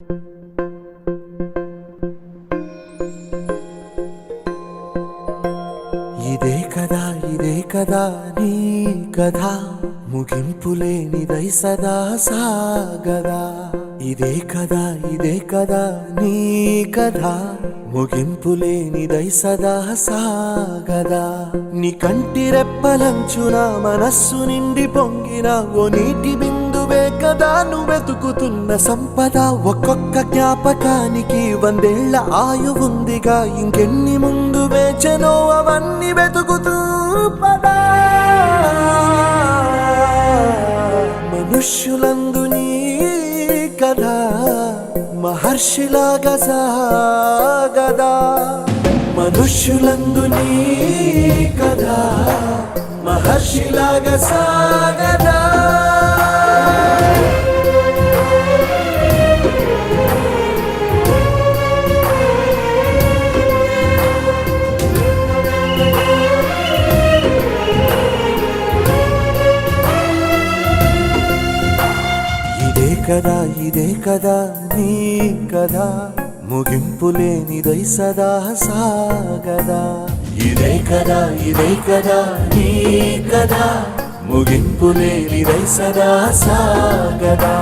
ఇదే కదా నీ కథ ముగింపులేనిదై సదా సాగదా ఇదే కదా నీ కథ ముగింపులేనిదై సదా సాగదా నీ కంటి రెప్పలంచున మనస్సు నిండి పొంగిన ఓ నీటి బిందువే కదా నువ్వు వెతుకుతున్న సంపద ఒక్కొక్క జ్ఞాపకానికి 100 ఏళ్ల ఆయువుందిగా ఇంకెన్ని ముందు వేచనో అవన్నీ వెతుకుతూ పదా మనుష్యులందు నీ కథ మహర్షిలాగా సాగదా మనుష్యులందు నీ కథ మహర్షిలాగా సాగదా ఇదే కదా నీ కథ ముగింపులేనిదై సదా సాగదా ఇదే కదా నీ కథ ముగింపులేనిదై సదా సాగదా